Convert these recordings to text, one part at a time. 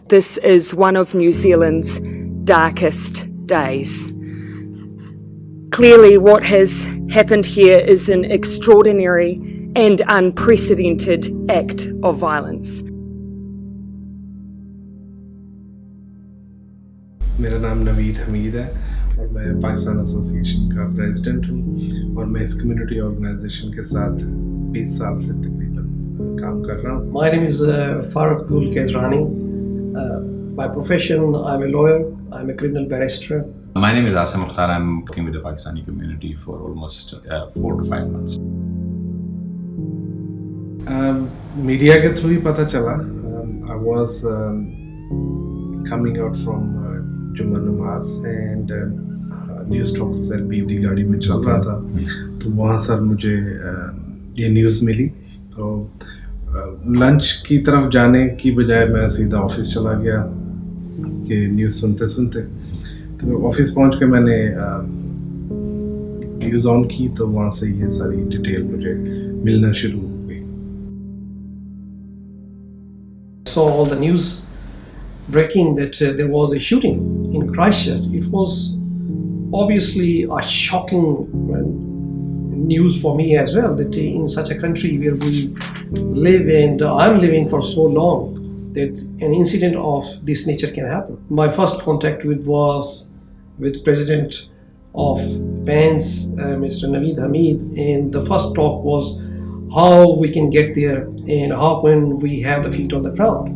This is one of New Zealand's darkest days. Clearly, what has happened here is an extraordinary and unprecedented act of violence. मेरा नाम नवीद हमीद है और मैं Pakistan association का president हूँ और मैं इस कम्युनिटी ऑर्गेनाइजेशन के साथ 20 साल से तकरीबन काम कर रहा हूँ. My name is Farooq Gul Kezrani. By profession, I'm a lawyer. I'm a criminal barrister. My name is Asim Mukhtar. I'm working with the Pakistani community for almost 4 to 5 months. Media के through ही पता चला. I was coming out from जुम्मा नमाज and news talk sir भी गाड़ी में चल रहा था तो वहाँ सर मुझे ये न्यूज़ मिली तो लंच की तरफ जाने की बजाय मैं सीधा ऑफिस चला गया कि न्यूज़ सुनते सुनते तो ऑफिस पहुँच के मैंने न्यूज़ ऑन की तो वहाँ से ये सारी डिटेल मुझे मिलना शुरू हो गई. Saw all the news breaking that there was a shooting in Christchurch. It was obviously a shocking news for me as well, that in such a country where we live and I'm living for so long, that an incident of this nature can happen. My first contact was with President of PANZ, Mr. Naveed Hamid, and the first talk was how we can get there and how can we have the feet on the ground.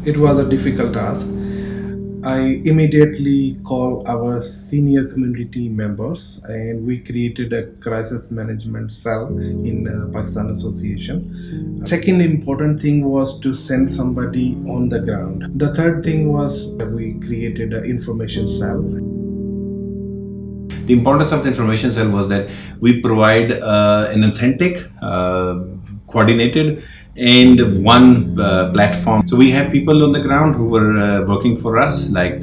It was a difficult task. I immediately called our senior community members and we created a crisis management cell in Pakistan Association. Second important thing was to send somebody on the ground. The third thing was we created an information cell. The importance of the information cell was that we provide an authentic, coordinated and one platform. So we have people on the ground who were working for us, like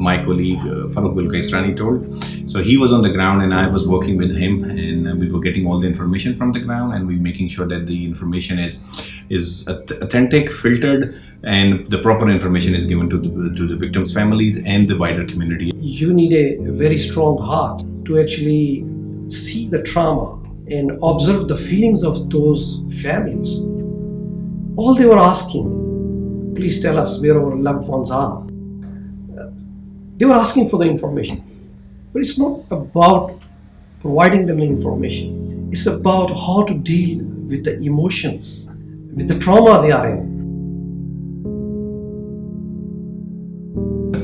my colleague Farooq Gul Kezrani told. So he was on the ground and I was working with him and we were getting all the information from the ground and we were making sure that the information is authentic, filtered, and the proper information is given to the victims' families and the wider community. You need a very strong heart to actually see the trauma and observe the feelings of those families. All they were asking, please tell us where our loved ones are. They were asking for the information. But it's not about providing them the information. It's about how to deal with the emotions, with the trauma they are in.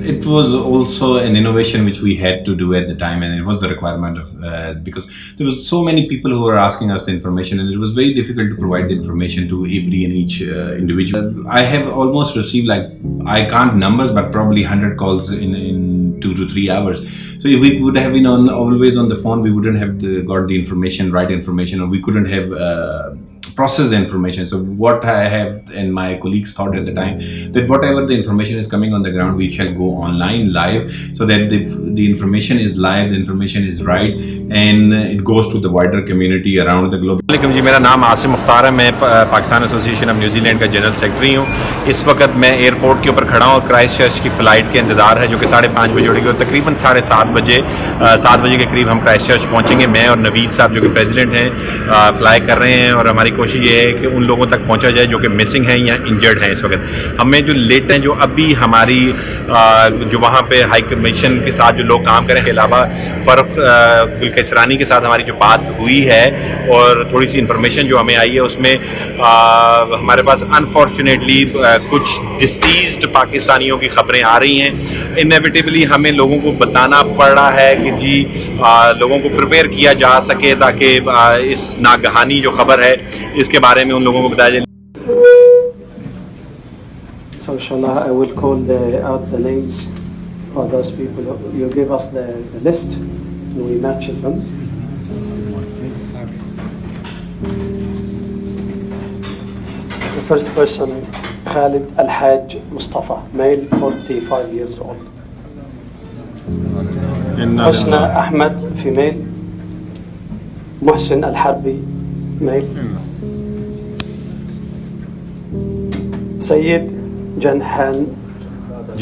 It was also an innovation which we had to do at the time, and it was the requirement of because there was so many people who were asking us the information, and it was very difficult to provide the information to every and each individual. I have almost received, like, I can't numbers, but probably 100 calls in 2 to 3 hours. So if we would have been always on the phone, we wouldn't have got the information, right information, or we couldn't have process the information. So what I have and my colleagues thought at the time, that whatever the information is coming on the ground, we shall go online live, so that the information is live, the information is right, and it goes to the wider community around the globe. जी, मेरा नाम आसिम मुख्तार है. मैं Pakistan association of New Zealand का general secretary हूँ. इस वक्त मैं airport के ऊपर खड़ा हूँ और क्राइस्टचर्च की फ़्लाइट के इंतज़ार है जो कि 5:30 बजे उड़ेगी और तकरीबन 7:30 बजे के करीब हम क्राइस्टचर्च पहुँचेंगे. मैं और नवीद साहब जो कि प्रेसिडेंट हैं फ्लाई कर रहे हैं और हमारी कोशिश ये है कि उन लोगों तक पहुँचा जाए जो कि मिसिंग हैं या इंजर्ड हैं. इस वक्त हमें जो लेट हैं, जो अभी हमारी जो वहाँ पे हाई कमीशन के साथ जो लोग काम करें, के अलावा फ़रूक गुल केसरानी के साथ हमारी जो बात हुई है और थोड़ी सी इन्फॉर्मेशन जो हमें आई है उसमें हमारे पास अनफॉर्चुनेटली कुछ डिसीज्ड पाकिस्तानियों की खबरें आ रही हैं. इनएविटेबली हमें लोगों को बताना पड़ रहा है कि जी लोगों को प्रिपेयर किया जा सके ताकि इस नागहानी जो खबर है इसके बारे में उन लोगों को बताया जाए. So inshallah I will call out the names of those people. You give us the list and we match them. The first person, Khalid Al-Haj Mustafa, male, 45 years old. Husna Ahmed, female. Muhsin Al-Harbi, male. Sayyid Jahan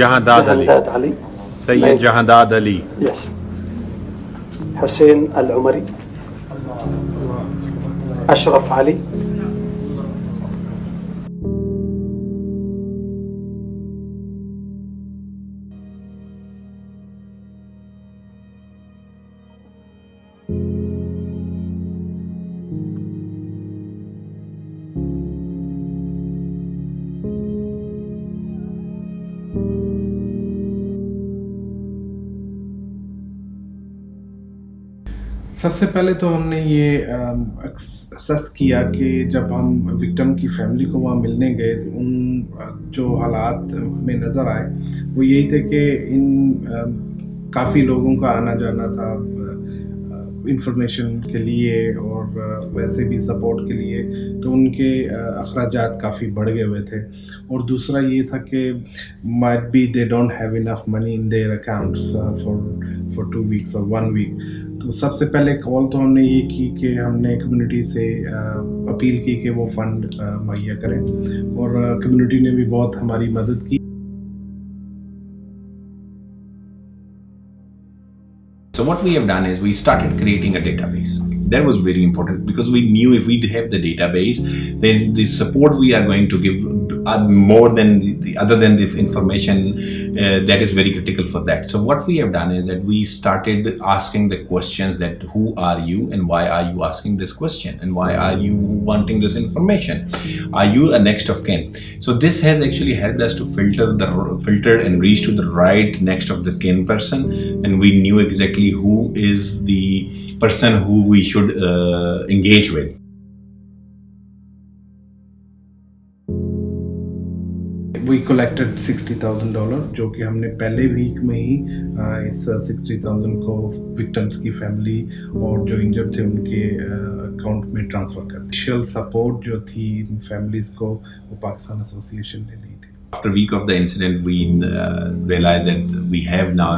Jahandad Ali. Jahandad Ali. Sayyid Jahandad Ali. Yes. Hussein Al-Umari. Ashraf Ali. सबसे पहले तो हमने ये assess किया कि जब हम victim की फैमिली को वहाँ मिलने गए तो उन जो हालात में नज़र आए वो यही थे कि इन काफ़ी लोगों का आना जाना था इंफॉर्मेशन के लिए और वैसे भी सपोर्ट के लिए, तो उनके अखराजात काफ़ी बढ़ गए हुए थे। और दूसरा ये था कि might be they don't have enough money in their accounts for 2 weeks और 1 वीक। तो सबसे पहले कॉल तो हमने ये की कि हमने कम्युनिटी से अपील की कि वो फ़ंड मुहैया करें और कम्युनिटी ने भी बहुत हमारी मदद की। So what we have done is we started creating a database. That was very important because we knew if we have the database, then the support we are going to give more than the other than the information that is very critical for that. So what we have done is that we started asking the questions that who are you and why are you asking this question and why are you wanting this information? Are you a next of kin? So this has actually helped us to filter and reach to the right next of the kin person, and we knew exactly who is the person who we should engage with. We collected $60,000 जो कि हमने पहले week में ही इस 60,000 को victims की family और जो इंजर्ड थे उनके अकाउंट में ट्रांसफ़र कर दी। इनिशियल सपोर्ट जो थी इन फैमिलीज़ को वो पाकिस्तान एसोसिएशन ने दी थी। After a week of the incident, we realized that we have now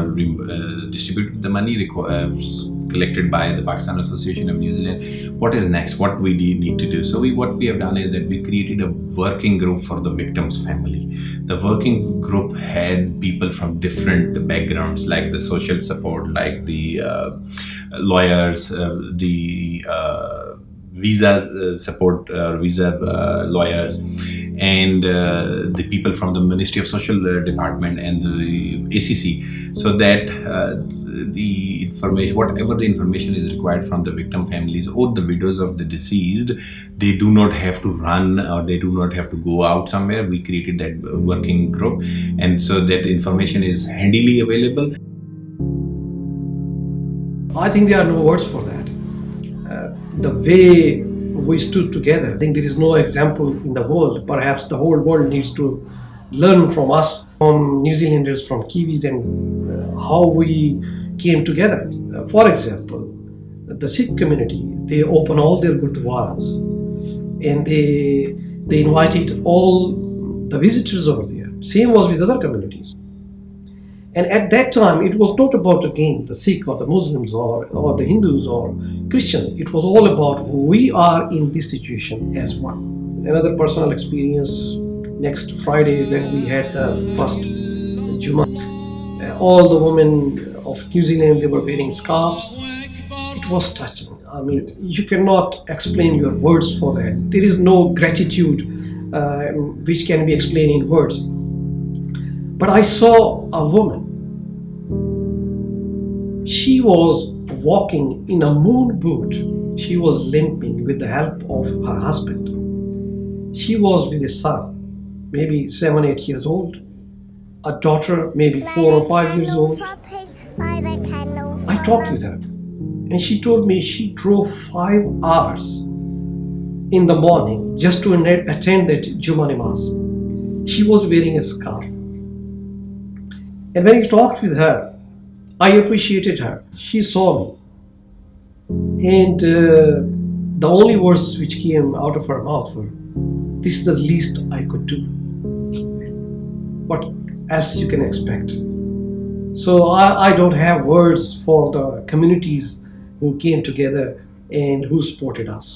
distributed the money collected by the Pakistan Association of New Zealand. What is next? What we need to do? So what we have done is that we created a working group for the victim's family. The working group had people from different backgrounds, like the social support, like the lawyers, the visa support, visa lawyers, and the people from the Ministry of Social Department and the ACC, so that the information, whatever the information is required from the victim families or the widows of the deceased, they do not have to run or they do not have to go out somewhere. We created that working group, and so that information is handily available. I think there are no words for that. The way we stood together, I think there is no example in the world. Perhaps the whole world needs to learn from us, from New Zealanders, from Kiwis, and how we came together. For example, the Sikh community, they open all their gurdwaras and they invited all the visitors over there. Same was with other communities. And at that time, it was not about, again, the Sikh or the Muslims or the Hindus or Christians. It was all about we are in this situation as one. Another personal experience, next Friday when we had the first Jummah, all the women of New Zealand, they were wearing scarves. It was touching. I mean, you cannot explain your words for that. There is no gratitude which can be explained in words. But I saw a woman. She was walking in a moon boot. She was limping with the help of her husband. She was with a son, maybe 7, 8 years old. A daughter, maybe 4 or 5 years old. I talked with her, and she told me she drove 5 hours in the morning just to attend that Jummah Namaz. She was wearing a scarf. And when I talked with her, I appreciated her. She saw me. And the only words which came out of her mouth were, "This is the least I could do." What else you can expect? So I don't have words for the communities who came together and who supported us.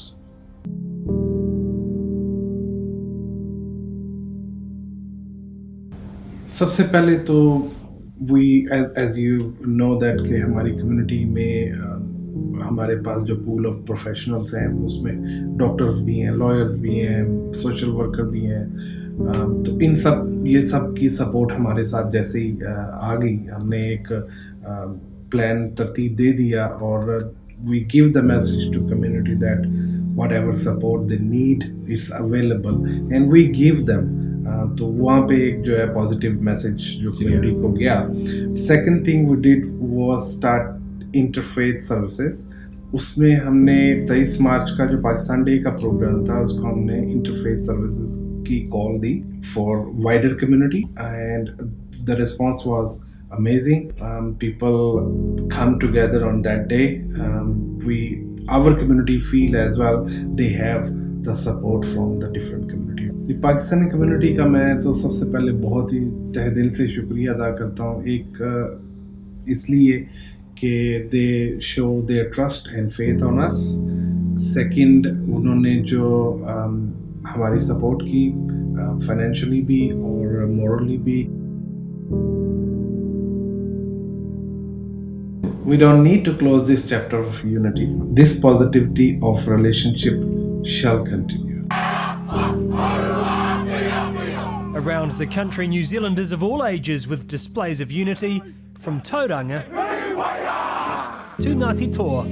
सबसे पहले तो we as you know that कि हमारी community में हमारे पास जो pool of professionals हैं उसमें डॉक्टर्स भी हैं, लॉयर्स भी हैं, सोशल वर्कर भी हैं, तो इन सब ये सब की सपोर्ट हमारे साथ जैसे ही आ गई, हमने एक प्लान तरतीब दे दिया और we give the message to community that whatever support they need is available and we give them. तो वहाँ पे एक जो है पॉजिटिव मैसेज जो कम्युनिटी को गया. Second thing we did was start interfaith services. उसमें हमने 23 मार्च का जो पाकिस्तान डे का प्रोग्राम था उसको हमने इंटरफेथ सर्विसेज की call the for wider community and the response was amazing. People come together on that day. Our community feel as well they have the support from the different communities. ये Pakistani community का मैं तो सबसे पहले बहुत ही तहे दिल से शुक्रिया अदा करता हूँ. एक इसलिए कि they show their trust and faith on us. Second, उन्होंने जो हमारी सपोर्ट की फाइनेंशियली भी और मॉरली भी. We don't need to close this chapter of unity. This positivity of relationship shall continue. Around the country, New Zealanders of all ages with displays of unity from tauranga to Ngāti Toa.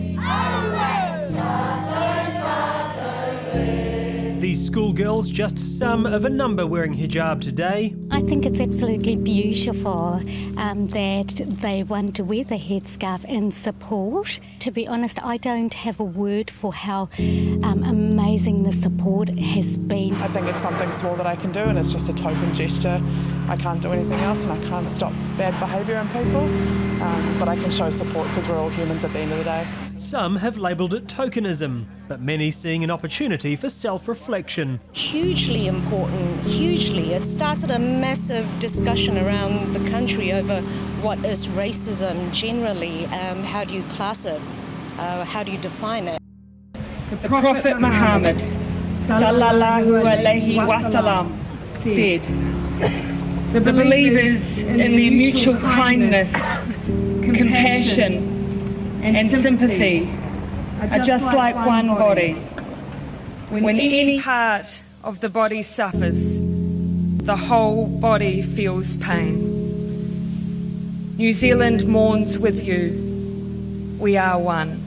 These schoolgirls, just some of a number wearing hijab today. I think it's absolutely beautiful that they want to wear the headscarf in support. To be honest, I don't have a word for how amazing the support has been. I think it's something small that I can do and it's just a token gesture. I can't do anything else and I can't stop bad behaviour in people, but I can show support because we're all humans at the end of the day. Some have labelled it tokenism, but many seeing an opportunity for self-reflection. Hugely important, hugely. It started a massive discussion around the country over what is racism generally, how do you class it, how do you define it. The Prophet Muhammad sallallahu alaihi wasallam said, the believers in their mutual kindness, compassion and sympathy are just like one body. When any part of the body suffers, the whole body feels pain. New Zealand mourns with you. We are one.